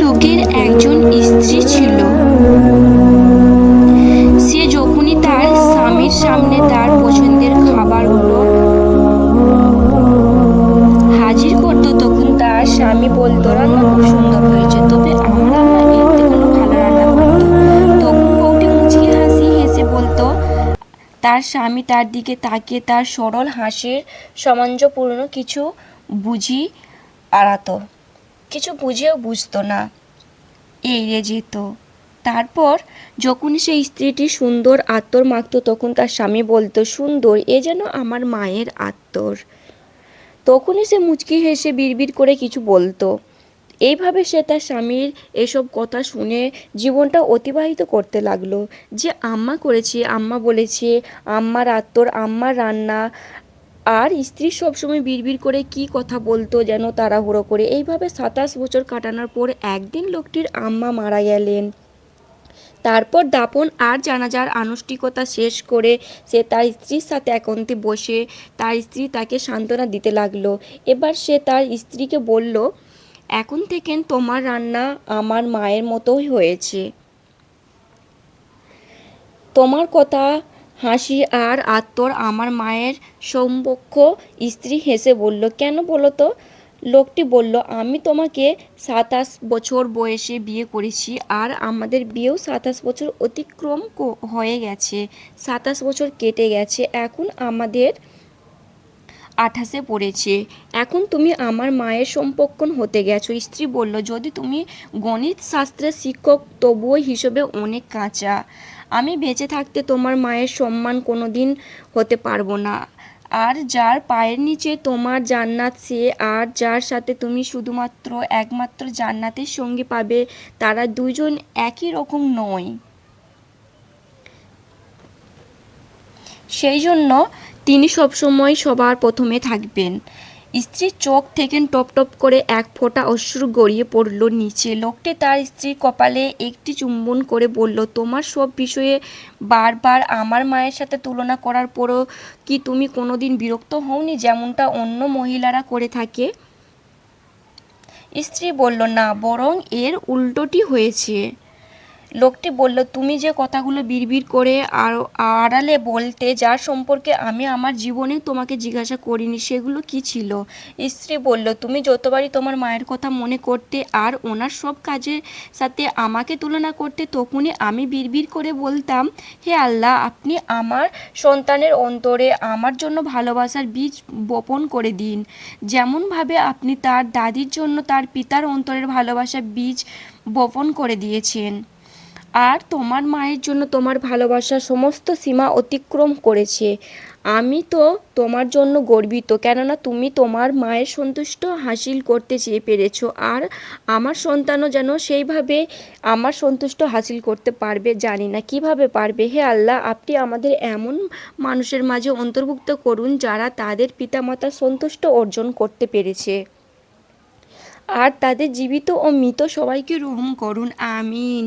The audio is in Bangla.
লোকের একজন স্ত্রী ছিল। সে যখনই তার স্বামীর সামনে তার পছন্দের খাবারগুলো হাজির করতো, তখন তার স্বামী বলতো, রান্না খুব সুন্দর হয়েছে, তবে আমার রান্না এর থেকেও ভালো রান্না করতো। তখন বউটি মুচকি হাসি হেসে বলতো, তার স্বামী তার দিকে তাকিয়ে তার সরল হাসির সামঞ্জস্যপূর্ণ কিছু বুঝি আড়াতো, কিছু বুঝেও বুঝতো না, এড়িয়ে যেত। তারপর যখনই সেই স্ত্রীটি সুন্দর আত্মর মাখত, তখন তার স্বামী বলতো, সুন্দর, এ যেন আমার মায়ের আত্মর। তখনই সে মুচকি হেসে বিড়বিড় করে কিছু বলতো। এইভাবে সে তার স্বামীর এসব কথা শুনে জীবনটা অতিবাহিত করতে লাগলো, যে আম্মা করেছে, আম্মা বলেছে, আম্মার আত্মর, আম্মার রান্না। আর স্ত্রী সবসময় বিড়বিড় করে কি কথা বলতো যেন তাড়াহুড়ো করে। এইভাবে 27 বছর কাটানোর পর একদিন লোকটির আম্মা মারা গেলেন। তারপর দাফন আর জানাজার আনুষ্ঠানিকতা শেষ করে সে তার স্ত্রীর সাথে একান্তে বসে তার স্ত্রী তাকে সান্ত্বনা দিতে লাগলো। এবার সে তার স্ত্রীকে বলল, এখন থেকে তোমার রান্না আমার মায়ের মতোই হয়েছে। তোমার কথা, হাসি আর আত্মর আমার মায়ের সমকক্ষ। স্ত্রী হেসে বলল, কেন বলো তো? লোকটি বলল, আমি তোমাকে 27 বছর বয়সে বিয়ে করেছি, আর আমাদের বিয়েও 27 বছর অতিক্রম হয়ে গেছে, 27 বছর কেটে গেছে, এখন আমাদের 28-এ পড়েছে। এখন তুমি আমার মায়ের সম্পর্ক হতে গেছো। স্ত্রী বলল, যদি তুমি গণিত শাস্ত্রের শিক্ষক, তবুও হিসেবে অনেক কাঁচা। আমি বেঁচে থাকতে তোমার মায়ের সম্মান কোনো দিন হতে পারবো না। আর যার পায়ের নিচে তোমার জান্নাত, সে আর যার সাথে তুমি শুধুমাত্র একমাত্র জান্নাতের সঙ্গী পাবে, তারা দুজন একই রকম নয়। সেই জন্য তিনি সবসময় সবার প্রথমে থাকবেন। স্ত্রীর চোখ থেকে টপ টপ করে এক ফোঁটা অশ্রু গড়িয়ে পড়ল নিচে। লোকটি তার স্ত্রীর কপালে একটি চুম্বন করে বলল, তোমার সব বিষয়ে বারবার আমার মায়ের সাথে তুলনা করার পরও কি তুমি কোনোদিন বিরক্ত হওনি, যেমনটা অন্য মহিলারা করে থাকে? স্ত্রী বলল, না, বরং এর উল্টোটি হয়েছে। লোকটি বলল, তুমি যে কথাগুলো বিড়বিড় করে আড়ালে বলতে, যার সম্পর্কে আমি আমার জীবনেও তোমাকে জিজ্ঞাসা করিনি, সেগুলো কি ছিল? স্ত্রী বলল, তুমি যতবারই তোমার মায়ের কথা মনে করতে আর ওনার সব কাজের সাথে আমাকে তুলনা করতে, তখনই আমি বিড়বিড় করে বলতাম, হে আল্লাহ, আপনি আমার সন্তানের অন্তরে আমার জন্য ভালোবাসার বীজ বপন করে দিন, যেমনভাবে আপনি তার দাদির জন্য তার পিতার অন্তরের ভালোবাসার বীজ বপন করে দিয়েছেন। আর তোমার মায়ের জন্য তোমার ভালোবাসা সমস্ত সীমা অতিক্রম করেছে। আমি তো তোমার জন্য গর্বিত, কেননা তুমি তোমার মায়ের সন্তুষ্ট হাসিল করতে চেয়ে পেরেছ, আর আমার সন্তানও যেন সেইভাবে আমার সন্তুষ্ট হাসিল করতে পারবে। জানি না কিভাবে পারবে। হে আল্লাহ, আপনি আমাদের এমন মানুষের মাঝে অন্তর্ভুক্ত করুন যারা তাদের পিতামাতার সন্তুষ্ট অর্জন করতে পেরেছে, আর তাদের জীবিত ও মৃত সবাইকে রহম করুন। আমিন।